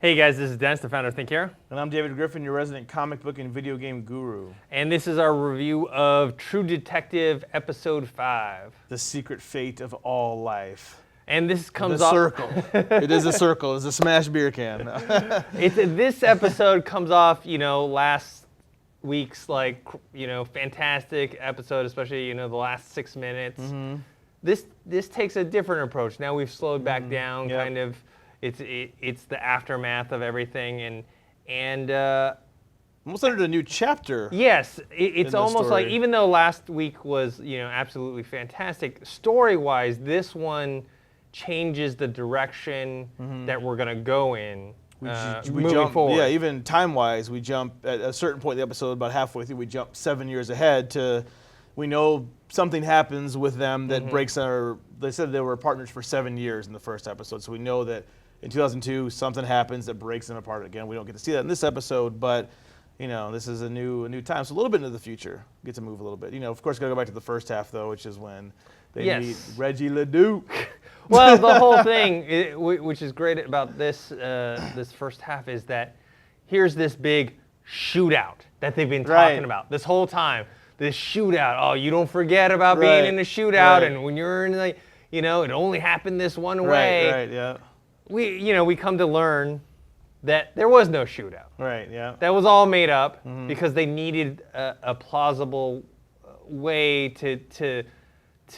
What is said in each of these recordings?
Hey guys, this is Dennis, the founder of Think Here. And I'm David Griffin, your resident comic book and video game guru. And this is our review of True Detective Episode 5. The secret fate of all life. And this comes off... The circle. It is a circle. It's a smashed beer can. This episode comes off, last week's, fantastic episode, especially, the last 6 minutes. Mm-hmm. This takes a different approach. Now we've slowed back down, Yep. kind of. It's the aftermath of everything, and Almost entered a new chapter. yes, it's almost like, story. even though last week was absolutely fantastic, story-wise, this one changes the direction that we're gonna go in moving jump, forward. Yeah, even time-wise, we jump at a certain point in the episode, about halfway through, we jump 7 years ahead to. We know something happens with them that breaks our. They said they were partners for 7 years in the first episode, so we know that. In 2002, something happens that breaks them apart again. We don't get to see that in this episode, but this is a new time. So a little bit into the future, get to move a little bit. Of course, got to go back to the first half though, which is when they meet Reggie Ledoux. Well, the whole thing, which is great about this this first half, is that here's this big shootout that they've been talking about this whole time. This shootout. Oh, you don't forget about being in a shootout, and when you're in it only happened this one way. Right, yeah. We come to learn that there was no shootout. Right, yeah. That was all made up because they needed a plausible way to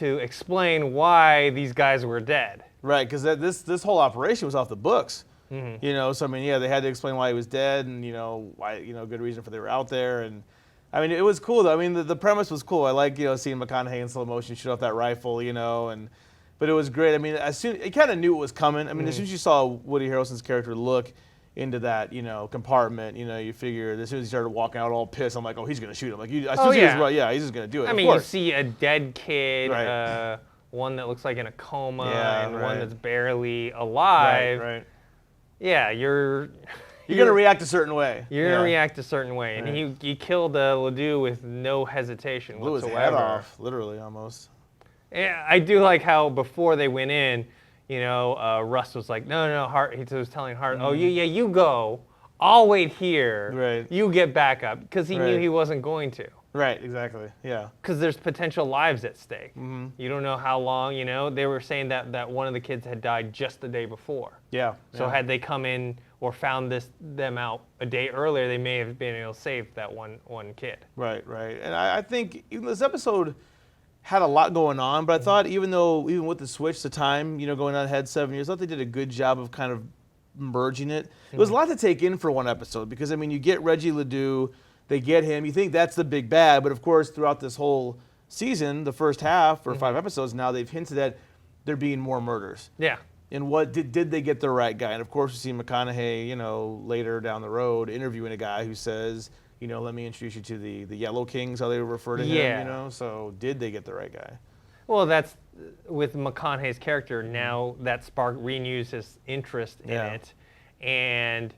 explain why these guys were dead. Right, because this whole operation was off the books. So they had to explain why he was dead, and why good reason for they were out there, and it was cool though. The premise was cool. I like seeing McConaughey in slow motion shoot off that rifle, But it was great. As soon you kind of knew it was coming. As soon as you saw Woody Harrelson's character look into that, compartment, you figured as soon as he started walking out all pissed, I'm like, oh, he's gonna shoot him. Like, he's just gonna do it. You see a dead kid, one that looks like in a coma, and one that's barely alive. Right. Yeah, you're gonna react a certain way. You're gonna react a certain way, and he killed Ledoux with no hesitation Blew whatsoever. his head off, literally almost. Yeah, I do like how before they went in, Russ was like, no, Hart. He was telling Hart, oh yeah, you go. I'll wait here. Right. You get back up, because he knew he wasn't going to. Right. Exactly. Yeah. Because there's potential lives at stake. You don't know how long. They were saying that one of the kids had died just the day before. Yeah. So had they come in or found them out a day earlier, they may have been able to save that one kid. Right. And I think even this episode had a lot going on, but I thought even with the switch, the time, going on ahead 7 years, I thought they did a good job of kind of merging it. It was a lot to take in for one episode because, you get Reggie Ledoux, they get him, you think that's the big bad, but of course throughout this whole season, the first half or 5 episodes now, they've hinted at there being more murders. Yeah. And what did they get the right guy? And of course we see McConaughey, later down the road interviewing a guy who says, let me introduce you to the Yellow Kings, how they refer to him, So did they get the right guy? Well, that's with McConaughey's character. Now that spark renews his interest in it. And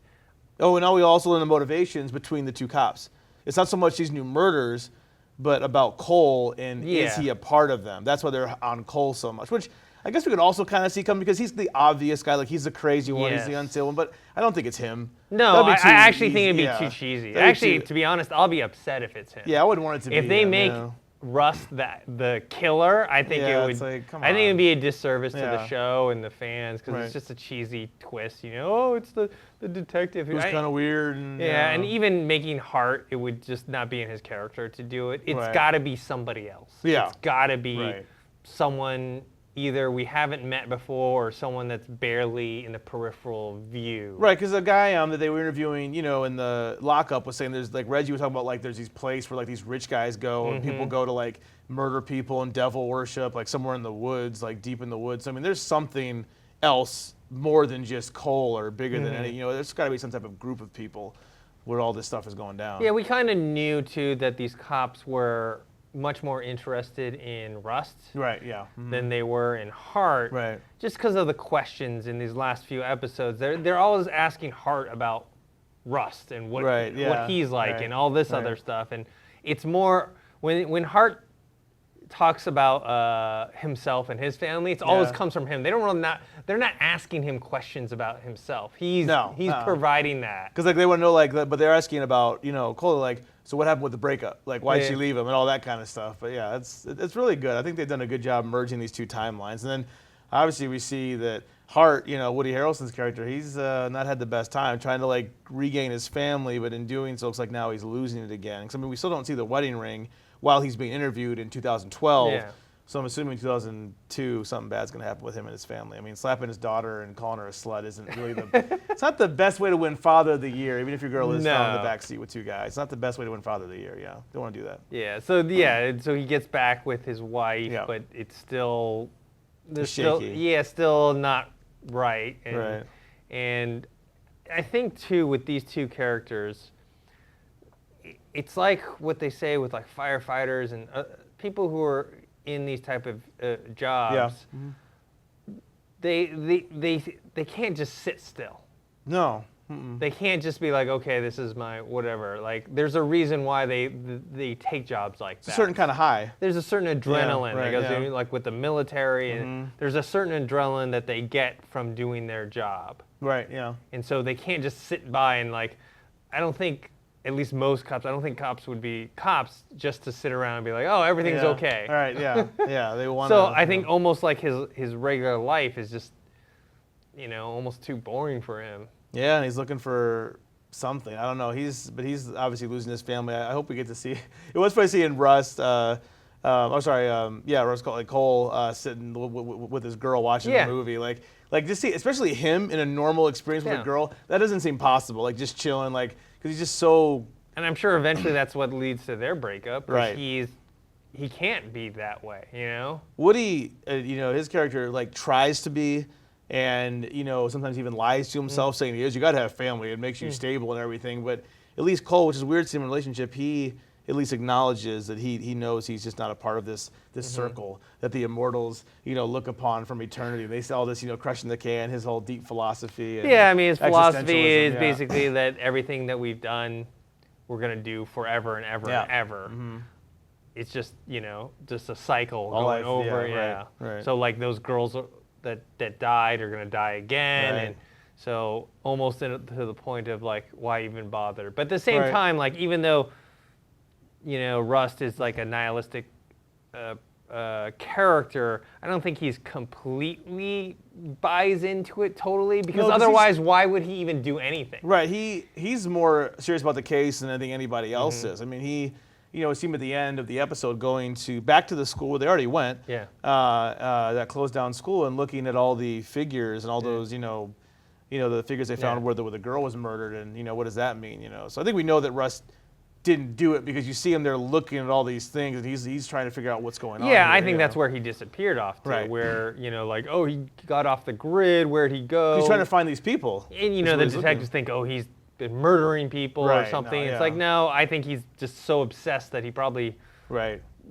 now we also learn the motivations between the two cops. It's not so much these new murders, but about Cole and is he a part of them? That's why they're on Cole so much, which I guess we could also kind of see coming because he's the obvious guy, like he's the crazy one, he's the unstable one, but I don't think it's him. No, I actually think it'd be too cheesy. Actually, to be honest, I'll be upset if it's him. Yeah, I wouldn't want it to be if they make Russ the killer, I think it would. I think it'd be a disservice to the show and the fans because it's just a cheesy twist. It's the detective who's kind of weird. And, and even making Hart, it would just not be in his character to do it. It's got to be somebody else. Yeah, it's got to be someone either we haven't met before or someone that's barely in the peripheral view. Right, because the guy that they were interviewing, in the lockup was saying there's Reggie was talking about there's these places where these rich guys go and people go to murder people and devil worship somewhere in the woods, deep in the woods. There's something else more than just Cole or bigger than any. There's got to be some type of group of people where all this stuff is going down. Yeah, we kind of knew too that these cops were much more interested in Rust than they were in Hart. Right. Just because of the questions in these last few episodes. They're always asking Hart about Rust and what he's like and all this other stuff. And it's more when Hart talks about himself and his family, it's always comes from him. They don't really they're not asking him questions about himself. He's providing that. Because like they want to know but they're asking about Cole, like, so what happened with the breakup? Like, why did she leave him and all that kind of stuff. But yeah, it's really good. I think they've done a good job merging these two timelines. And then obviously we see that Hart, Woody Harrelson's character, he's not had the best time trying to like regain his family, but in doing so, it looks like now he's losing it again. Because I mean, we still don't see the wedding ring while he's being interviewed in 2012. Yeah. So I'm assuming 2002 something bad's gonna happen with him and his family. I mean, slapping his daughter and calling her a slut isn't really it's not the best way to win Father of the Year, even if your girl is found in the backseat with two guys. It's not the best way to win Father of the Year. Yeah, don't want to do that. Yeah. So he gets back with his wife, but it's still still not right. And I think too with these two characters, it's like what they say with like firefighters and people who are in these type of jobs. They can't just sit still. No. They can't just be like, okay, this is my whatever. Like, there's a reason why they take jobs like that. It's a certain kind of high. There's a certain adrenaline that goes in, like with the military. And there's a certain adrenaline that they get from doing their job. Right. Yeah. And so they can't just sit by and like, I don't think. At least most cops. I don't think cops would be cops just to sit around and be like, oh, everything's okay. All right. Yeah. Yeah. They want. So I think almost like his regular life is just, almost too boring for him. Yeah, and he's looking for something. I don't know. He's obviously losing his family. I hope we get to see. It was funny seeing Rust. Rust Cole sitting with his girl watching the movie. Like just see, especially him in a normal experience with a girl. That doesn't seem possible. Like just chilling, like because he's just so. And I'm sure eventually that's what leads to their breakup. Right. He can't be that way. Woody, his character like tries to be. And sometimes even lies to himself, saying he is. You got to have family; it makes you stable and everything. But at least Cole, which is weird to see him in a relationship, he at least acknowledges that he knows he's just not a part of this circle that the immortals look upon from eternity. They say all this crushing the can, his whole deep philosophy. And I mean his philosophy is basically that everything that we've done, we're gonna do forever and ever and ever. It's just just a cycle going over. Right. So like those girls that died are going to die again. And so almost to the point of like, why even bother? But at the same time, like even though, Rust is like a nihilistic character, I don't think he's completely buys into it totally because otherwise why would he even do anything? Right. He's more serious about the case than I think anybody else is. I mean, he see him at the end of the episode going back to the school where they already went. Yeah. That closed down school and looking at all the figures and all those, the figures they found where the girl was murdered and what does that mean? So I think we know that Russ didn't do it because you see him there looking at all these things and he's trying to figure out what's going on. Yeah, I think that's where he disappeared off to, where like he got off the grid. Where'd he go? He's trying to find these people. And the detectives think, he's been murdering people or something. It's like, no, I think he's just so obsessed that he probably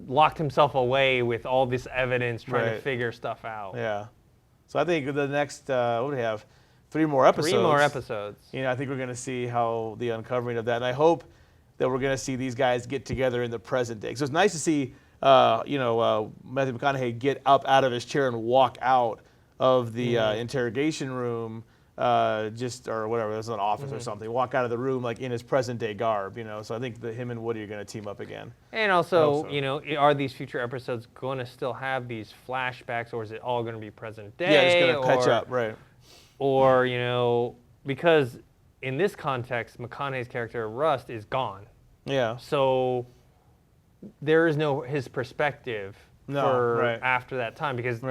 locked himself away with all this evidence trying to figure stuff out. Yeah. So I think the next, what do we have? 3 more episodes. 3 more episodes. I think we're going to see how the uncovering of that. And I hope that we're going to see these guys get together in the present day. So it's nice to see, Matthew McConaughey get up out of his chair and walk out of the interrogation room. Or whatever, there's an office or something. Walk out of the room like in his present day garb, So I think that him and Woody are going to team up again. And also, are these future episodes going to still have these flashbacks, or is it all going to be present day? Yeah, it's going to catch up, right? Or because in this context, McConaughey's character Rust is gone. Yeah. So there is no his perspective after that time because.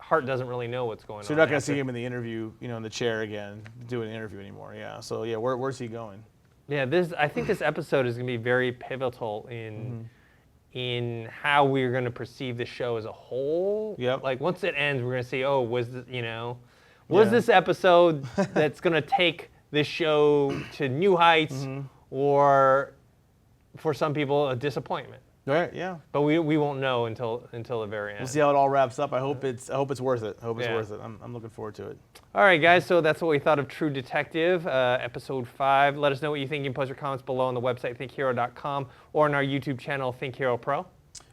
Hart doesn't really know what's going on. So you're not going to see him in the interview, in the chair again, doing an interview anymore. Yeah. So yeah, where's he going? Yeah, I think this episode is going to be very pivotal in how we're going to perceive the show as a whole. Yep. Like once it ends, we're going to see, was this episode that's going to take this show to new heights, or for some people a disappointment. Right. Yeah. But we won't know until the very end. We'll see how it all wraps up. I hope it's worth it. Worth it. I'm looking forward to it. All right, guys. So that's what we thought of True Detective, episode 5. Let us know what you think. You can post your comments below on the website thinkhero.com or on our YouTube channel Think Hero Pro.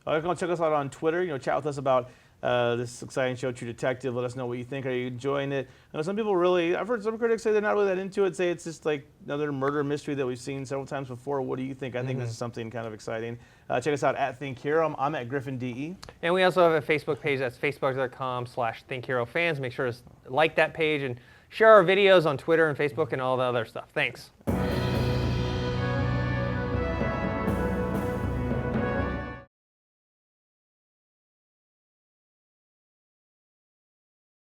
Come check us out on Twitter. Chat with us about this exciting show, True Detective. Let us know what you think. Are you enjoying it? Some people I've heard some critics say they're not really that into it, say it's just like another murder mystery that we've seen several times before. What do you think? I think this is something kind of exciting. Check us out at Think Hero. I'm at GriffinDE. And we also have a Facebook page. That's facebook.com/ThinkHeroFans. Make sure to like that page and share our videos on Twitter and Facebook and all the other stuff. Thanks.